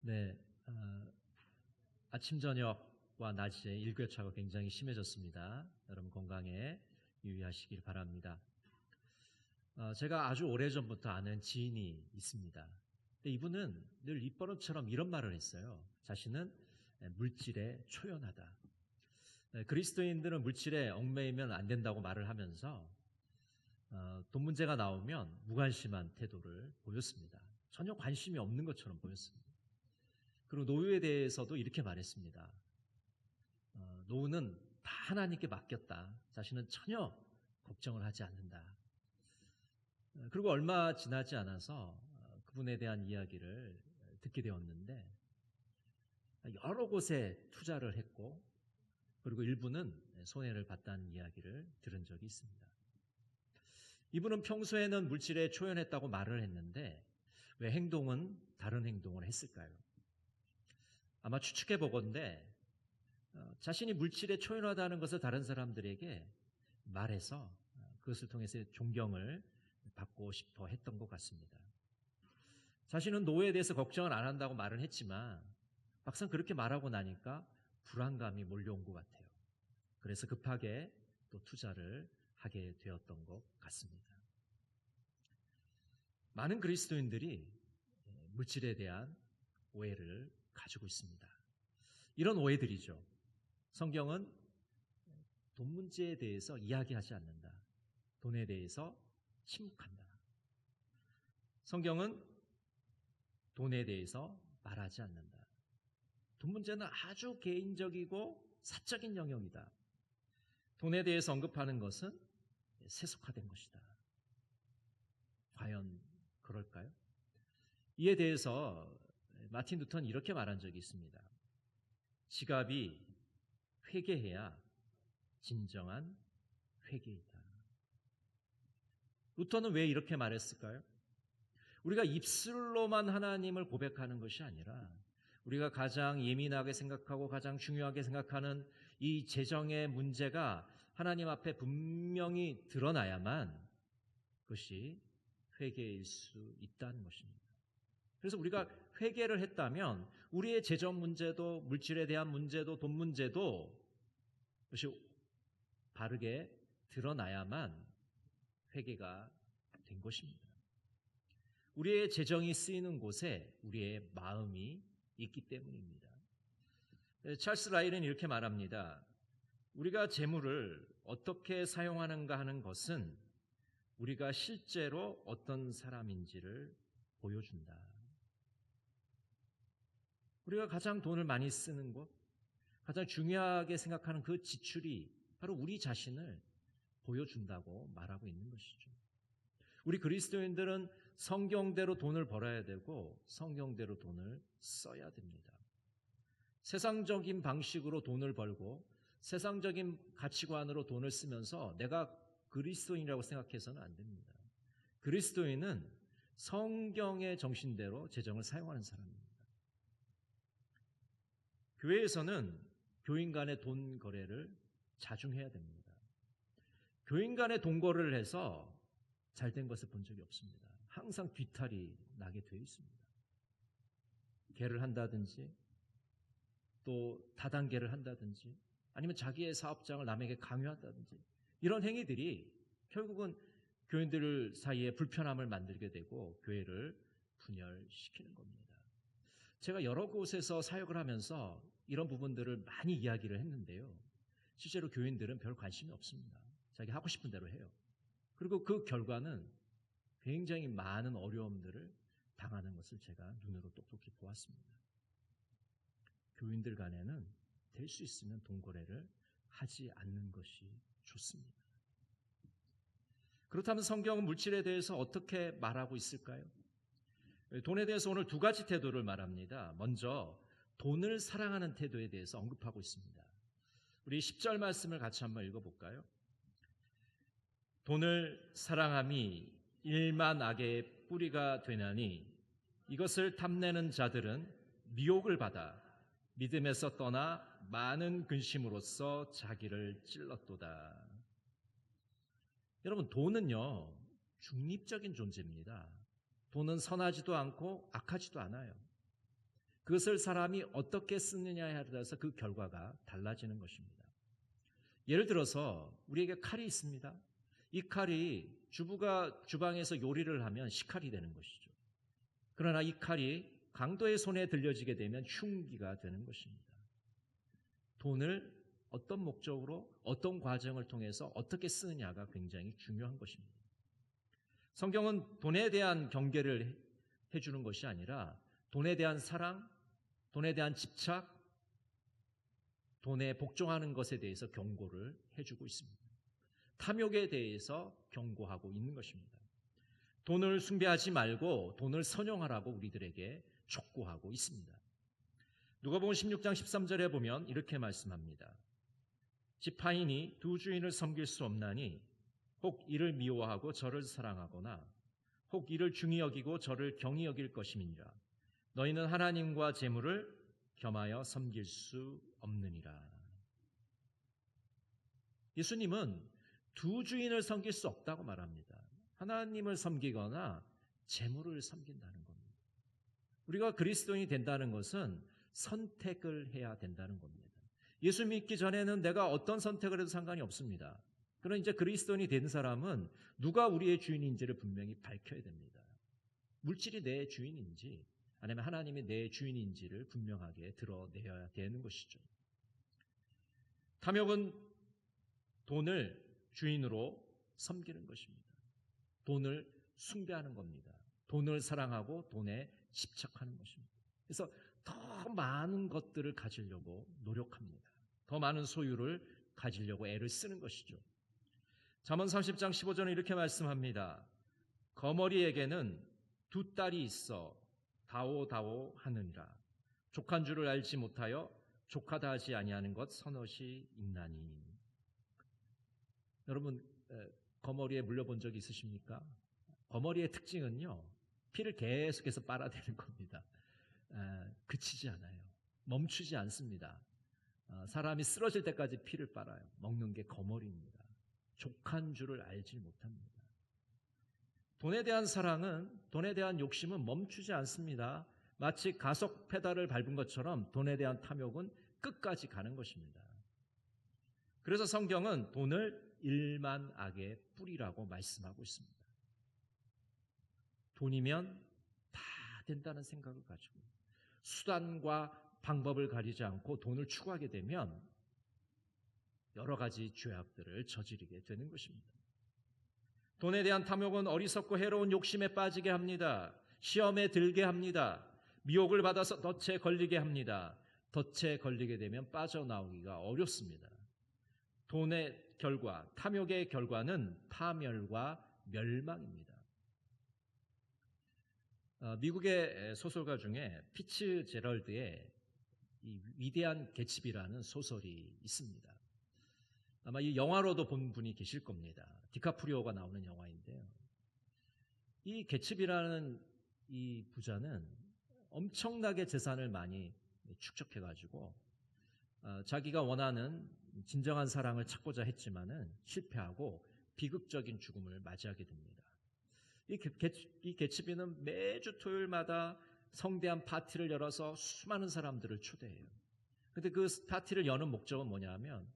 네, 아침 저녁과 낮에 일교차가 굉장히 심해졌습니다. 여러분 건강에 유의하시길 바랍니다. 제가 아주 오래전부터 아는 지인이 있습니다. 근데 이분은 늘 입버릇처럼 이런 말을 했어요. 자신은 물질에 초연하다. 그리스도인들은 물질에 얽매이면 안 된다고 말을 하면서 돈 문제가 나오면 무관심한 태도를 보였습니다. 전혀 관심이 없는 것처럼 보였습니다. 그리고 노후에 대해서도 이렇게 말했습니다. 노후는 다 하나님께 맡겼다. 자신은 전혀 걱정을 하지 않는다. 그리고 얼마 지나지 않아서 그분에 대한 이야기를 듣게 되었는데 여러 곳에 투자를 했고 그리고 일부는 손해를 봤다는 이야기를 들은 적이 있습니다. 이분은 평소에는 물질에 초연했다고 말을 했는데 왜 행동은 다른 행동을 했을까요? 아마 추측해 보건대 자신이 물질에 초연하다는 것을 다른 사람들에게 말해서 그것을 통해서 존경을 받고 싶어 했던 것 같습니다. 자신은 노후에 대해서 걱정을 안 한다고 말은 했지만 막상 그렇게 말하고 나니까 불안감이 몰려온 것 같아요. 그래서 급하게 또 투자를 하게 되었던 것 같습니다. 많은 그리스도인들이 물질에 대한 오해를 가지고 있습니다. 이런 오해들이죠. 성경은 돈 문제에 대해서 이야기하지 않는다. 돈에 대해서 침묵한다. 성경은 돈에 대해서 말하지 않는다. 돈 문제는 아주 개인적이고 사적인 영역이다. 돈에 대해서 언급하는 것은 세속화된 것이다. 과연 그럴까요? 이에 대해서 마틴 루터는 이렇게 말한 적이 있습니다. 지갑이 회개해야 진정한 회개이다. 루터는 왜 이렇게 말했을까요? 우리가 입술로만 하나님을 고백하는 것이 아니라 우리가 가장 예민하게 생각하고 가장 중요하게 생각하는 이 재정의 문제가 하나님 앞에 분명히 드러나야만 그것이 회개일 수 있다는 것입니다. 그래서 우리가 회개를 했다면 우리의 재정 문제도 물질에 대한 문제도 돈 문제도 그것이 바르게 드러나야만 회개가 된 것입니다. 우리의 재정이 쓰이는 곳에 우리의 마음이 있기 때문입니다. 찰스 라일은 이렇게 말합니다. 우리가 재물을 어떻게 사용하는가 하는 것은 우리가 실제로 어떤 사람인지를 보여준다. 우리가 가장 돈을 많이 쓰는 곳, 가장 중요하게 생각하는 그 지출이 바로 우리 자신을 보여준다고 말하고 있는 것이죠. 우리 그리스도인들은 성경대로 돈을 벌어야 되고 성경대로 돈을 써야 됩니다. 세상적인 방식으로 돈을 벌고 세상적인 가치관으로 돈을 쓰면서 내가 그리스도인이라고 생각해서는 안 됩니다. 그리스도인은 성경의 정신대로 재정을 사용하는 사람입니다. 교회에서는 교인 간의 돈 거래를 자중해야 됩니다. 교인 간의 돈 거래를 해서 잘된 것을 본 적이 없습니다. 항상 뒤탈이 나게 되어 있습니다. 개를 한다든지 또 다단계를 한다든지 아니면 자기의 사업장을 남에게 강요한다든지 이런 행위들이 결국은 교인들 사이에 불편함을 만들게 되고 교회를 분열시키는 겁니다. 제가 여러 곳에서 사역을 하면서 이런 부분들을 많이 이야기를 했는데요. 실제로 교인들은 별 관심이 없습니다. 자기 하고 싶은 대로 해요. 그리고 그 결과는 굉장히 많은 어려움들을 당하는 것을 제가 눈으로 똑똑히 보았습니다. 교인들 간에는 될 수 있으면 돈거래를 하지 않는 것이 좋습니다. 그렇다면 성경은 물질에 대해서 어떻게 말하고 있을까요? 돈에 대해서 오늘 두 가지 태도를 말합니다. 먼저 돈을 사랑하는 태도에 대해서 언급하고 있습니다. 우리 10절 말씀을 같이 한번 읽어볼까요? 돈을 사랑함이 일만 악의 뿌리가 되나니 이것을 탐내는 자들은 미혹을 받아 믿음에서 떠나 많은 근심으로써 자기를 찔렀도다. 여러분, 돈은요 중립적인 존재입니다. 돈은 선하지도 않고 악하지도 않아요. 그것을 사람이 어떻게 쓰느냐에 따라서 그 결과가 달라지는 것입니다. 예를 들어서 우리에게 칼이 있습니다. 이 칼이 주부가 주방에서 요리를 하면 식칼이 되는 것이죠. 그러나 이 칼이 강도의 손에 들려지게 되면 흉기가 되는 것입니다. 돈을 어떤 목적으로 어떤 과정을 통해서 어떻게 쓰느냐가 굉장히 중요한 것입니다. 성경은 돈에 대한 경계를 해주는 것이 아니라 돈에 대한 사랑, 돈에 대한 집착, 돈에 복종하는 것에 대해서 경고를 해주고 있습니다. 탐욕에 대해서 경고하고 있는 것입니다. 돈을 숭배하지 말고 돈을 선용하라고 우리들에게 촉구하고 있습니다. 누가복음 16장 13절에 보면 이렇게 말씀합니다. 지파인이 두 주인을 섬길 수 없나니 혹 이를 미워하고 저를 사랑하거나 혹 이를 중히 여기고 저를 경히 여길 것임이니라. 너희는 하나님과 재물을 겸하여 섬길 수 없느니라. 예수님은 두 주인을 섬길 수 없다고 말합니다. 하나님을 섬기거나 재물을 섬긴다는 겁니다. 우리가 그리스도인이 된다는 것은 선택을 해야 된다는 겁니다. 예수 믿기 전에는 내가 어떤 선택을 해도 상관이 없습니다. 그러나 이제 그리스도인이 된 사람은 누가 우리의 주인인지를 분명히 밝혀야 됩니다. 물질이 내 주인인지 아니면 하나님이 내 주인인지를 분명하게 드러내야 되는 것이죠. 탐욕은 돈을 주인으로 섬기는 것입니다. 돈을 숭배하는 겁니다. 돈을 사랑하고 돈에 집착하는 것입니다. 그래서 더 많은 것들을 가지려고 노력합니다. 더 많은 소유를 가지려고 애를 쓰는 것이죠. 잠언 30장 15절은 이렇게 말씀합니다. 거머리에게는 두 딸이 있어 다오다오 하느니라. 족한 줄을 알지 못하여 족하다 하지 아니하는 것 서너시 있나니. 여러분 거머리에 물려본 적이 있으십니까? 거머리의 특징은요, 피를 계속해서 빨아대는 겁니다. 그치지 않아요. 멈추지 않습니다. 사람이 쓰러질 때까지 피를 빨아요. 먹는 게 거머리입니다. 족한 줄을 알지 못합니다. 돈에 대한 사랑은, 돈에 대한 욕심은 멈추지 않습니다. 마치 가속 페달을 밟은 것처럼 돈에 대한 탐욕은 끝까지 가는 것입니다. 그래서 성경은 돈을 일만 악의 뿌리라고 말씀하고 있습니다. 돈이면 다 된다는 생각을 가지고 수단과 방법을 가리지 않고 돈을 추구하게 되면 여러 가지 죄악들을 저지르게 되는 것입니다. 돈에 대한 탐욕은 어리석고 해로운 욕심에 빠지게 합니다. 시험에 들게 합니다. 미혹을 받아서 덫에 걸리게 합니다. 덫에 걸리게 되면 빠져나오기가 어렵습니다. 돈의 결과, 탐욕의 결과는 파멸과 멸망입니다. 미국의 소설가 중에 피츠제럴드의 이 위대한 개츠비라는 소설이 있습니다. 아마 이 영화로도 본 분이 계실 겁니다. 디카프리오가 나오는 영화인데요. 이 개츠비라는 이 부자는 엄청나게 재산을 많이 축적해가지고 자기가 원하는 진정한 사랑을 찾고자 했지만은 실패하고 비극적인 죽음을 맞이하게 됩니다. 이 개츠비는 매주 토요일마다 성대한 파티를 열어서 수많은 사람들을 초대해요. 그런데 그 파티를 여는 목적은 뭐냐면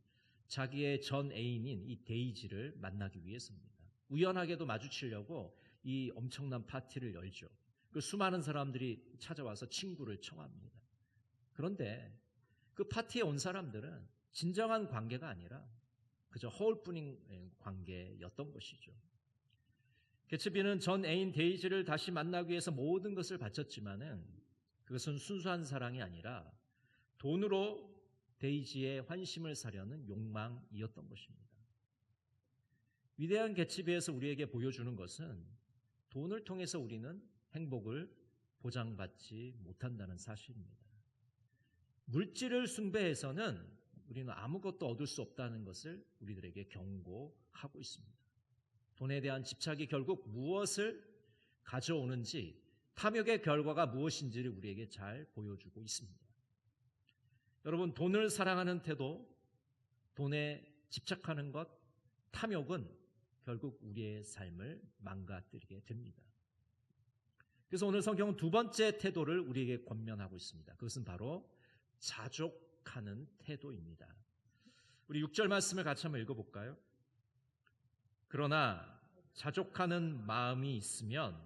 자기의 전 애인인 이 데이지를 만나기 위해서입니다. 우연하게도 마주치려고 이 엄청난 파티를 열죠. 그 수많은 사람들이 찾아와서 친구를 청합니다. 그런데 그 파티에 온 사람들은 진정한 관계가 아니라 그저 허울뿐인 관계였던 것이죠. 개츠비는 전 애인 데이지를 다시 만나기 위해서 모든 것을 바쳤지만은 그것은 순수한 사랑이 아니라 돈으로 데이지의 환심을 사려는 욕망이었던 것입니다. 위대한 개츠비에서 우리에게 보여주는 것은 돈을 통해서 우리는 행복을 보장받지 못한다는 사실입니다. 물질을 숭배해서는 우리는 아무것도 얻을 수 없다는 것을 우리들에게 경고하고 있습니다. 돈에 대한 집착이 결국 무엇을 가져오는지, 탐욕의 결과가 무엇인지를 우리에게 잘 보여주고 있습니다. 여러분, 돈을 사랑하는 태도, 돈에 집착하는 것, 탐욕은 결국 우리의 삶을 망가뜨리게 됩니다. 그래서 오늘 성경은 두 번째 태도를 우리에게 권면하고 있습니다. 그것은 바로 자족하는 태도입니다. 우리 6절 말씀을 같이 한번 읽어볼까요? 그러나 자족하는 마음이 있으면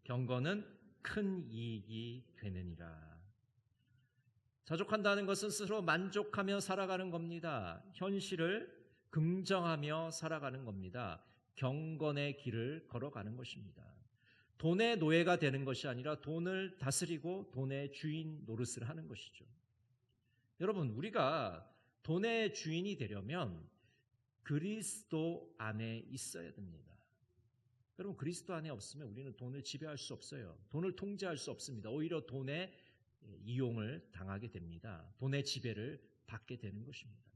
경건은 큰 이익이 되느니라. 자족한다는 것은 스스로 만족하며 살아가는 겁니다. 현실을 긍정하며 살아가는 겁니다. 경건의 길을 걸어가는 것입니다. 돈의 노예가 되는 것이 아니라 돈을 다스리고 돈의 주인 노릇을 하는 것이죠. 여러분, 우리가 돈의 주인이 되려면 그리스도 안에 있어야 됩니다. 여러분, 그리스도 안에 없으면 우리는 돈을 지배할 수 없어요. 돈을 통제할 수 없습니다. 오히려 돈의 이용을 당하게 됩니다. 돈의 지배를 받게 되는 것입니다.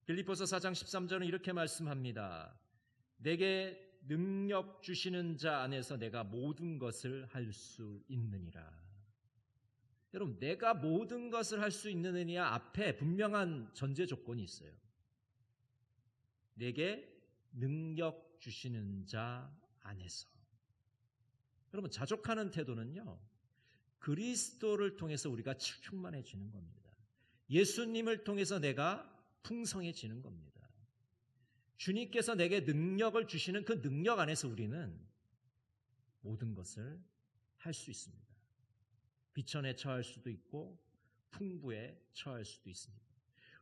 빌립보서 4장 13절은 이렇게 말씀합니다. 내게 능력 주시는 자 안에서 내가 모든 것을 할 수 있느니라. 여러분, 내가 모든 것을 할 수 있느냐 앞에 분명한 전제 조건이 있어요. 내게 능력 주시는 자 안에서. 여러분, 자족하는 태도는요, 그리스도를 통해서 우리가 충만해지는 겁니다. 예수님을 통해서 내가 풍성해지는 겁니다. 주님께서 내게 능력을 주시는 그 능력 안에서 우리는 모든 것을 할 수 있습니다. 비천에 처할 수도 있고 풍부에 처할 수도 있습니다.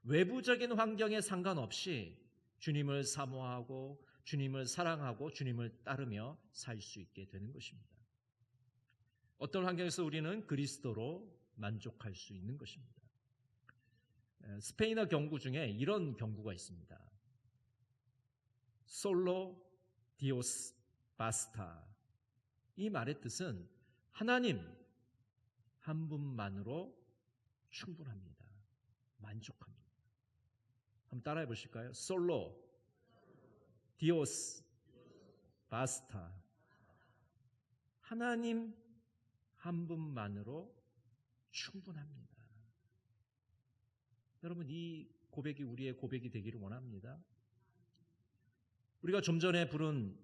외부적인 환경에 상관없이 주님을 사모하고 주님을 사랑하고 주님을 따르며 살 수 있게 되는 것입니다. 어떤 환경에서 우리는 그리스도로 만족할 수 있는 것입니다. 스페인어 경구 중에 이런 경구가 있습니다. 솔로 디오스 바스타. 이 말의 뜻은 하나님 한 분만으로 충분합니다. 만족합니다. 한번 따라해 보실까요? 솔로 디오스 바스타. 하나님 한 분만으로 충분합니다. 여러분, 이 고백이 우리의 고백이 되기를 원합니다. 우리가 좀 전에 부른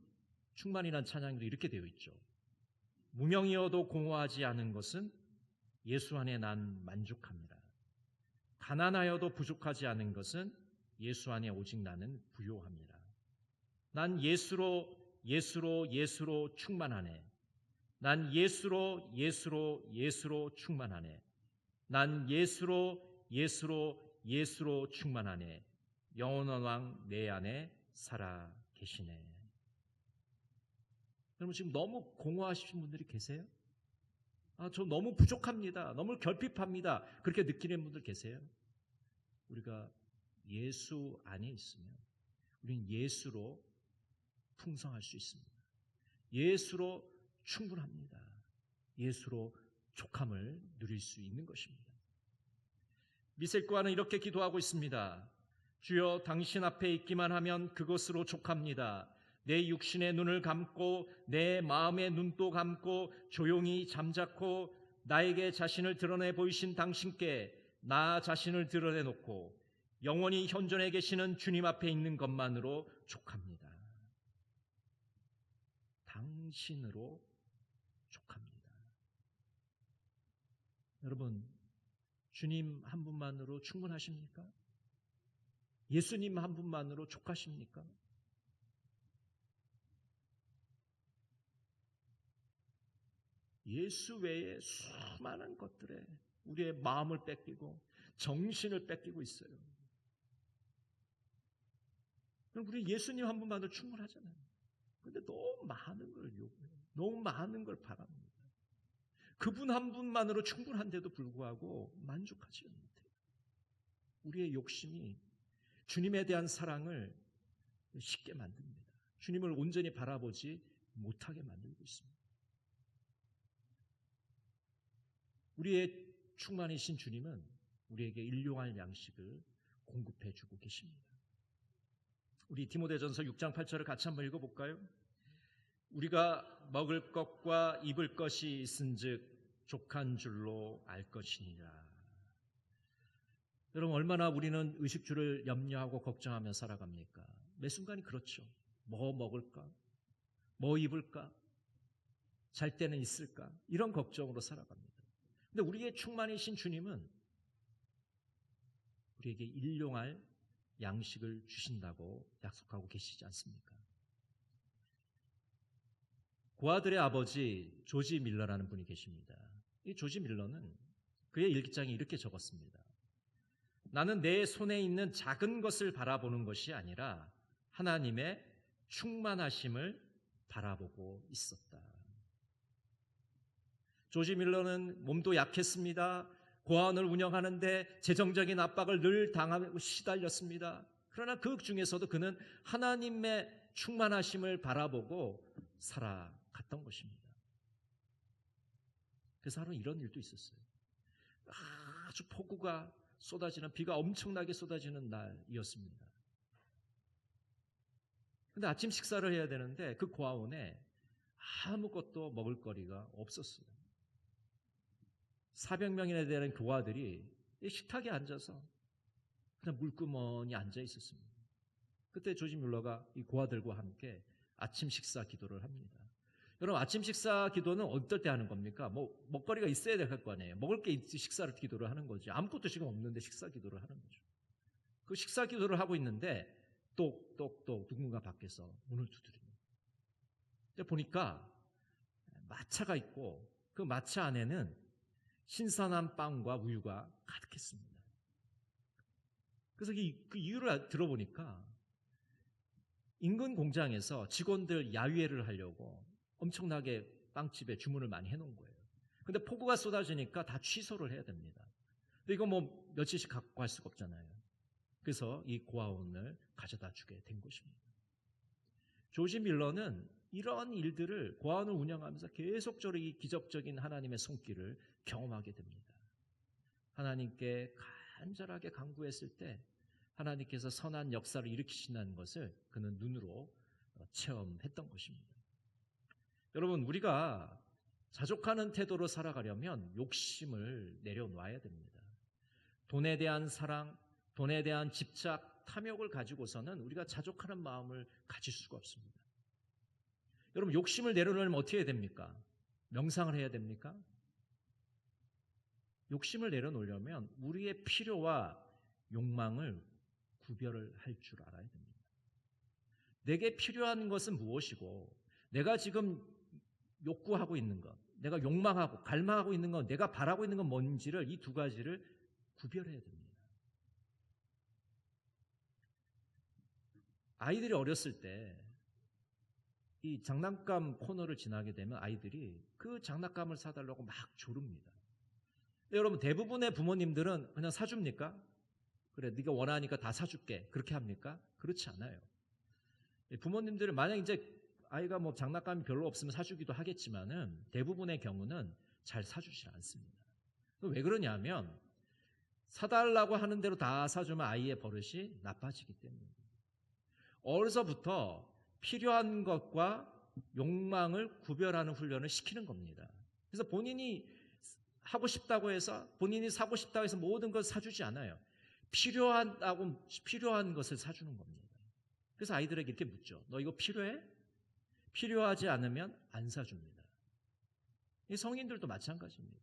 충만이란 찬양도 이렇게 되어 있죠. 무명이어도 공허하지 않은 것은 예수 안에 난 만족합니다. 가난하여도 부족하지 않은 것은 예수 안에 오직 나는 부요합니다. 난 예수로 충만하네. 난 예수로 충만하네. 난 예수로 충만하네. 영원한 왕 내 안에 살아 계시네. 여러분, 지금 너무 공허하신 분들이 계세요? 저 너무 부족합니다. 너무 결핍합니다. 그렇게 느끼는 분들 계세요? 우리가 예수 안에 있으면 우리는 예수로 풍성할 수 있습니다. 예수로 충분합니다. 예수로 족함을 누릴 수 있는 것입니다. 미셀과는 이렇게 기도하고 있습니다. 주여, 당신 앞에 있기만 하면 그것으로 족합니다. 내 육신의 눈을 감고 내 마음의 눈도 감고 조용히 잠자코 나에게 자신을 드러내 보이신 당신께 나 자신을 드러내놓고 영원히 현존해 계시는 주님 앞에 있는 것만으로 족합니다. 당신으로 족합니다. 여러분, 주님 한 분만으로 충분하십니까? 예수님 한 분만으로 족하십니까? 예수 외에 수많은 것들에 우리의 마음을 뺏기고 정신을 뺏기고 있어요. 우리 예수님 한 분만으로 충분하잖아요. 그런데 너무 많은 걸 요구해요. 너무 많은 걸 바랍니다. 그분 한 분만으로 충분한데도 불구하고 만족하지 못해요. 우리의 욕심이 주님에 대한 사랑을 쉽게 만듭니다. 주님을 온전히 바라보지 못하게 만들고 있습니다. 우리의 충만이신 주님은 우리에게 일용할 양식을 공급해 주고 계십니다. 우리 디모데전서 6장 8절을 같이 한번 읽어볼까요? 우리가 먹을 것과 입을 것이 있은즉 족한 줄로 알 것이니라. 여러분, 얼마나 우리는 의식주를 염려하고 걱정하며 살아갑니까? 매 순간이 그렇죠. 뭐 먹을까? 뭐 입을까? 잘 때는 있을까? 이런 걱정으로 살아갑니다. 근데 우리의 충만이신 주님은 우리에게 일용할 양식을 주신다고 약속하고 계시지 않습니까? 고아들의 아버지 조지 밀러라는 분이 계십니다. 이 조지 밀러는 그의 일기장에 이렇게 적었습니다. 나는 내 손에 있는 작은 것을 바라보는 것이 아니라 하나님의 충만하심을 바라보고 있었다. 조지 밀러는 몸도 약했습니다. 고아원을 운영하는데 재정적인 압박을 늘 당하고 시달렸습니다. 그러나 그 중에서도 그는 하나님의 충만하심을 바라보고 살아갔던 것입니다. 그래서 하루 이런 일도 있었어요. 아주 폭우가 쏟아지는, 비가 엄청나게 쏟아지는 날이었습니다. 근데 아침 식사를 해야 되는데 그 고아원에 아무것도 먹을 거리가 없었어요. 400명이나 되는 고아들이 식탁에 앉아서 그냥 물구멍이 앉아 있었습니다. 그때 조지 뮬러가 이 고아들과 함께 아침 식사 기도를 합니다. 여러분, 아침 식사 기도는 어떨 때 하는 겁니까? 먹거리가 있어야 될 거 아니에요. 먹을 게 있지 식사를 기도를 하는 거지. 아무것도 지금 없는데 식사 기도를 하는 거죠. 그 식사 기도를 하고 있는데 똑똑똑 누군가 밖에서 문을 두드립니다. 보니까 마차가 있고 그 마차 안에는 신선한 빵과 우유가 가득했습니다. 그래서 그 이유를 들어보니까 인근 공장에서 직원들 야유회를 하려고 엄청나게 빵집에 주문을 많이 해놓은 거예요. 근데 폭우가 쏟아지니까 다 취소를 해야 됩니다. 근데 이거 며칠씩 갖고 갈 수가 없잖아요. 그래서 이 고아원을 가져다 주게 된 것입니다. 조지 밀러는 이런 일들을 고아원을 운영하면서 계속적으로 이 기적적인 하나님의 손길을 경험하게 됩니다. 하나님께 간절하게 간구했을 때 하나님께서 선한 역사를 일으키신다는 것을 그는 눈으로 체험했던 것입니다. 여러분, 우리가 자족하는 태도로 살아가려면 욕심을 내려놔야 됩니다. 돈에 대한 사랑, 돈에 대한 집착, 탐욕을 가지고서는 우리가 자족하는 마음을 가질 수가 없습니다. 여러분, 욕심을 내려놓으면 어떻게 해야 됩니까? 명상을 해야 됩니까? 욕심을 내려놓으려면 우리의 필요와 욕망을 구별을 할 줄 알아야 됩니다. 내게 필요한 것은 무엇이고 내가 지금 욕구하고 있는 것, 내가 욕망하고 갈망하고 있는 것, 내가 바라고 있는 건 뭔지를, 이 두 가지를 구별해야 됩니다. 아이들이 어렸을 때 이 장난감 코너를 지나게 되면 아이들이 그 장난감을 사달라고 막 조릅니다. 여러분, 대부분의 부모님들은 그냥 사줍니까? 그래, 네가 원하니까 다 사줄게, 그렇게 합니까? 그렇지 않아요. 부모님들은 만약 이제 아이가 장난감이 별로 없으면 사주기도 하겠지만은 대부분의 경우는 잘 사주지 않습니다. 왜 그러냐면 사달라고 하는 대로 다 사주면 아이의 버릇이 나빠지기 때문입니다. 어려서부터 필요한 것과 욕망을 구별하는 훈련을 시키는 겁니다. 그래서 본인이 하고 싶다고 해서, 본인이 사고 싶다고 해서 모든 걸 사주지 않아요. 필요한 것을 사주는 겁니다. 그래서 아이들에게 이렇게 묻죠. 너 이거 필요해? 필요하지 않으면 안 사줍니다. 이 성인들도 마찬가지입니다.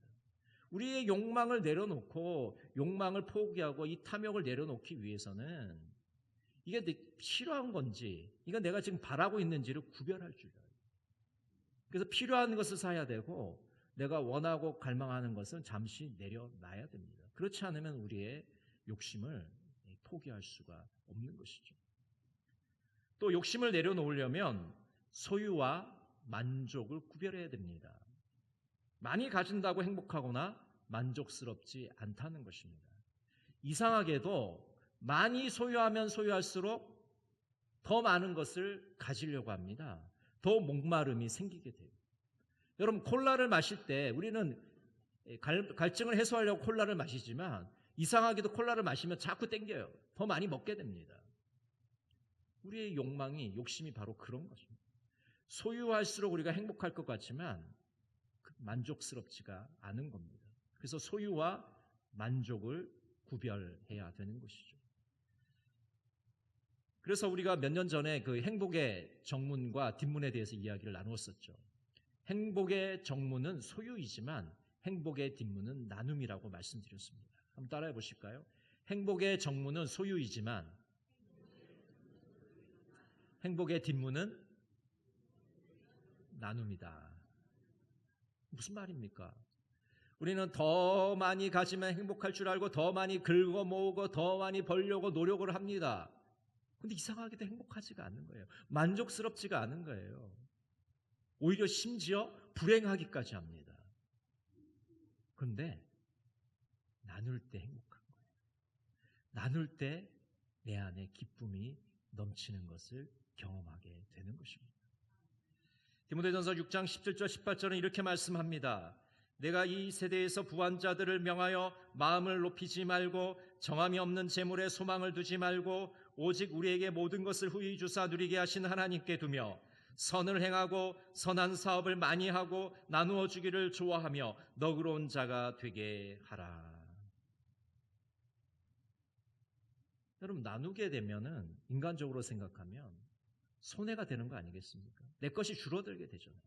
우리의 욕망을 내려놓고 욕망을 포기하고 이 탐욕을 내려놓기 위해서는 이게 필요한 건지, 이건 내가 지금 바라고 있는지를 구별할 줄 알아요. 그래서 필요한 것을 사야 되고 내가 원하고 갈망하는 것은 잠시 내려놔야 됩니다. 그렇지 않으면 우리의 욕심을 포기할 수가 없는 것이죠. 또 욕심을 내려놓으려면 소유와 만족을 구별해야 됩니다. 많이 가진다고 행복하거나 만족스럽지 않다는 것입니다. 이상하게도 많이 소유하면 소유할수록 더 많은 것을 가지려고 합니다. 더 목마름이 생기게 돼요. 여러분, 콜라를 마실 때 우리는 갈증을 해소하려고 콜라를 마시지만 이상하게도 콜라를 마시면 자꾸 땡겨요. 더 많이 먹게 됩니다. 우리의 욕심이 바로 그런 것입니다. 소유할수록 우리가 행복할 것 같지만 만족스럽지가 않은 겁니다. 그래서 소유와 만족을 구별해야 되는 것이죠. 그래서 우리가 몇 년 전에 그 행복의 정문과 뒷문에 대해서 이야기를 나누었었죠. 행복의 정문은 소유이지만 행복의 뒷문은 나눔이라고 말씀드렸습니다. 한번 따라해 보실까요? 행복의 정문은 소유이지만 행복의 뒷문은 나눔이다. 무슨 말입니까? 우리는 더 많이 가지면 행복할 줄 알고 더 많이 긁어 모으고 더 많이 벌려고 노력을 합니다. 근데 이상하게도 행복하지가 않는 거예요. 만족스럽지가 않은 거예요. 오히려 심지어 불행하기까지 합니다. 그런데 나눌 때 행복한 거예요. 나눌 때 내 안에 기쁨이 넘치는 것을 경험하게 되는 것입니다. 디모데전서 6장 17절 18절은 이렇게 말씀합니다. 내가 이 세대에서 부한 자들을 명하여 마음을 높이지 말고 정함이 없는 재물에 소망을 두지 말고 오직 우리에게 모든 것을 후히 주사 누리게 하신 하나님께 두며 선을 행하고 선한 사업을 많이 하고 나누어 주기를 좋아하며 너그러운 자가 되게 하라. 여러분, 나누게 되면은 인간적으로 생각하면 손해가 되는 거 아니겠습니까? 내 것이 줄어들게 되잖아요.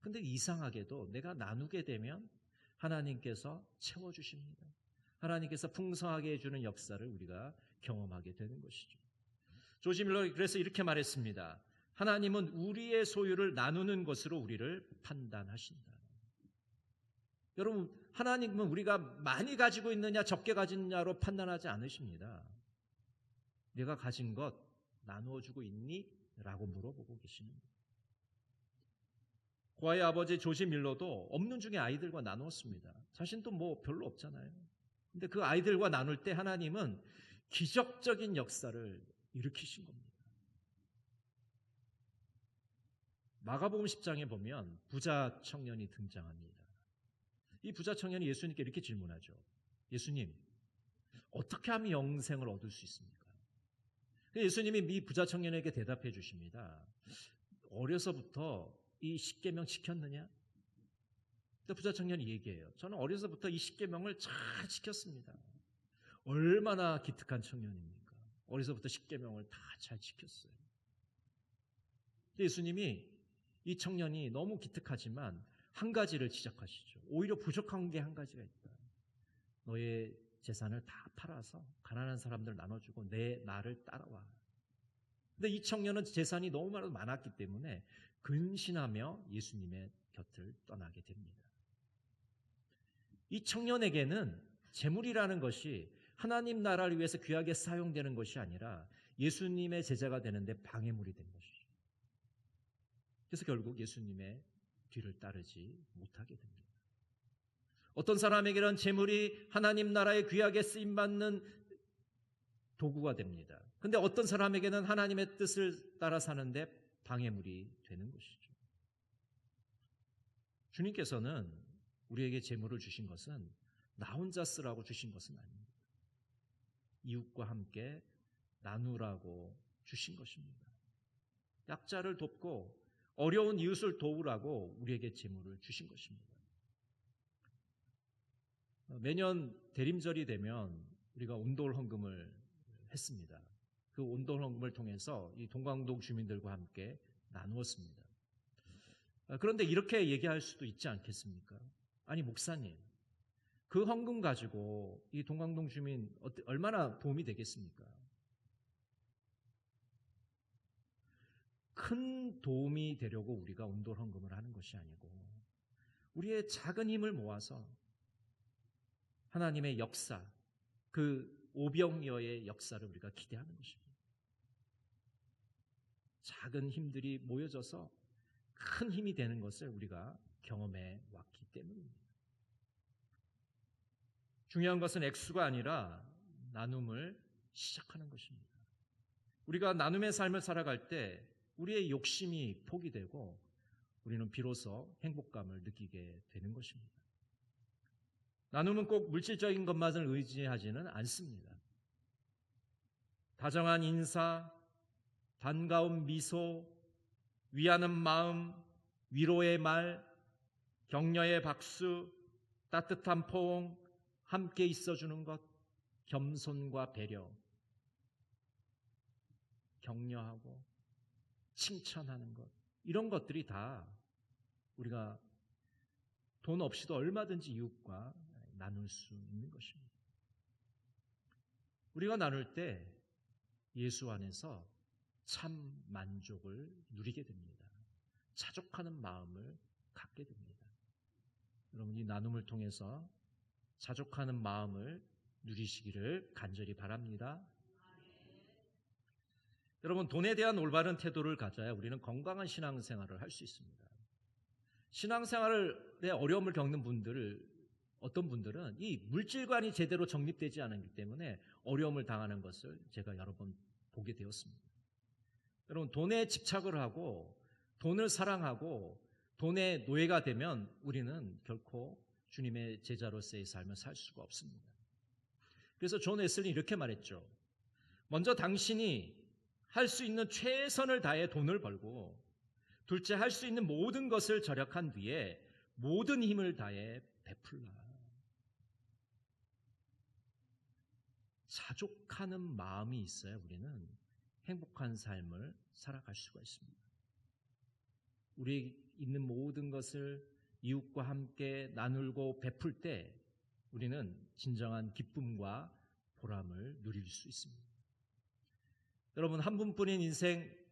근데 이상하게도 내가 나누게 되면 하나님께서 채워주십니다. 하나님께서 풍성하게 해주는 역사를 우리가 경험하게 되는 것이죠. 조지 밀러 그래서 이렇게 말했습니다. 하나님은 우리의 소유를 나누는 것으로 우리를 판단하신다. 여러분, 하나님은 우리가 많이 가지고 있느냐 적게 가졌느냐로 판단하지 않으십니다. 내가 가진 것 나누어 주고 있니? 라고 물어보고 계시는 거예요. 고아의 아버지 조지 밀러도 없는 중에 아이들과 나누었습니다. 자신도 뭐 별로 없잖아요. 근데 그 아이들과 나눌 때 하나님은 기적적인 역사를 일으키신 겁니다. 마가복음 10장에 보면 부자 청년이 등장합니다. 이 부자 청년이 예수님께 이렇게 질문하죠. 예수님, 어떻게 하면 영생을 얻을 수 있습니까? 예수님이 이 부자 청년에게 대답해 주십니다. 어려서부터 이 십계명 지켰느냐? 근데 부자 청년이 얘기해요. 저는 어려서부터 이 십계명을 잘 지켰습니다. 얼마나 기특한 청년입니까? 어려서부터 십계명을 다 잘 지켰어요. 예수님이 이 청년이 너무 기특하지만 한 가지를 지적하시죠. 오히려 부족한 게 한 가지가 있다. 너의 재산을 다 팔아서 가난한 사람들 나눠주고 나를 따라와. 근데 이 청년은 재산이 너무 많았기 때문에 근신하며 예수님의 곁을 떠나게 됩니다. 이 청년에게는 재물이라는 것이 하나님 나라를 위해서 귀하게 사용되는 것이 아니라 예수님의 제자가 되는데 방해물이 된 것이죠. 그래서 결국 예수님의 뒤를 따르지 못하게 됩니다. 어떤 사람에게는 재물이 하나님 나라에 귀하게 쓰임받는 도구가 됩니다. 그런데 어떤 사람에게는 하나님의 뜻을 따라 사는데 방해물이 되는 것이죠. 주님께서는 우리에게 재물을 주신 것은 나 혼자 쓰라고 주신 것은 아닙니다. 이웃과 함께 나누라고 주신 것입니다. 약자를 돕고 어려운 이웃을 도우라고 우리에게 재물을 주신 것입니다. 매년 대림절이 되면 우리가 온돌 헌금을 했습니다. 그 온돌 헌금을 통해서 이 동광동 주민들과 함께 나누었습니다. 그런데 이렇게 얘기할 수도 있지 않겠습니까? 아니, 목사님, 그 헌금 가지고 이 동광동 주민 얼마나 도움이 되겠습니까? 큰 도움이 되려고 우리가 온돌 헌금을 하는 것이 아니고 우리의 작은 힘을 모아서 하나님의 역사, 그 오병이어의 역사를 우리가 기대하는 것입니다. 작은 힘들이 모여져서 큰 힘이 되는 것을 우리가 경험해 왔기 때문입니다. 중요한 것은 액수가 아니라 나눔을 시작하는 것입니다. 우리가 나눔의 삶을 살아갈 때 우리의 욕심이 포기되고 우리는 비로소 행복감을 느끼게 되는 것입니다. 나눔은 꼭 물질적인 것만을 의지하지는 않습니다. 다정한 인사, 반가운 미소, 위하는 마음, 위로의 말, 격려의 박수, 따뜻한 포옹, 함께 있어주는 것, 겸손과 배려, 격려하고 칭찬하는 것, 이런 것들이 다 우리가 돈 없이도 얼마든지 이웃과 나눌 수 있는 것입니다. 우리가 나눌 때 예수 안에서 참 만족을 누리게 됩니다. 자족하는 마음을 갖게 됩니다. 여러분, 이 나눔을 통해서 자족하는 마음을 누리시기를 간절히 바랍니다. 여러분, 돈에 대한 올바른 태도를 가져야 우리는 건강한 신앙생활을 할 수 있습니다. 신앙생활에 어려움을 겪는 어떤 분들은 이 물질관이 제대로 정립되지 않았기 때문에 어려움을 당하는 것을 제가 여러 번 보게 되었습니다. 여러분, 돈에 집착을 하고 돈을 사랑하고 돈의 노예가 되면 우리는 결코 주님의 제자로서의 삶을 살 수가 없습니다. 그래서 존 웨슬리 이렇게 말했죠. 먼저 당신이 할 수 있는 최선을 다해 돈을 벌고, 둘째 할 수 있는 모든 것을 절약한 뒤에 모든 힘을 다해 베풀라. 자족하는 마음이 있어야 우리는 행복한 삶을 살아갈 수가 있습니다. 우리 있는 모든 것을 이웃과 함께 나누고 베풀 때 우리는 진정한 기쁨과 보람을 누릴 수 있습니다. 여러분, 한 분뿐인 인생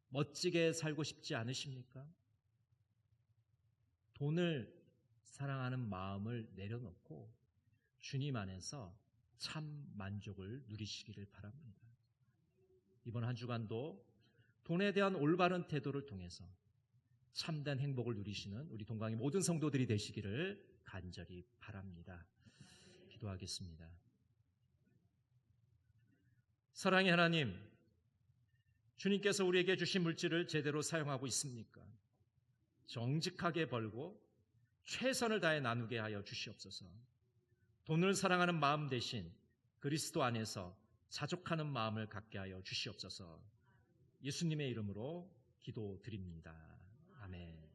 멋지게 살고 싶지 않으십니까? 돈을 사랑하는 마음을 내려놓고 주님 안에서 참 만족을 누리시기를 바랍니다. 이번 한 주간도 돈에 대한 올바른 태도를 통해서 참된 행복을 누리시는 우리 동강의 모든 성도들이 되시기를 간절히 바랍니다. 기도하겠습니다. 사랑의 하나님, 주님께서 우리에게 주신 물질을 제대로 사용하고 있습니까? 정직하게 벌고 최선을 다해 나누게 하여 주시옵소서. 돈을 사랑하는 마음 대신 그리스도 안에서 자족하는 마음을 갖게 하여 주시옵소서. 예수님의 이름으로 기도드립니다. 아멘.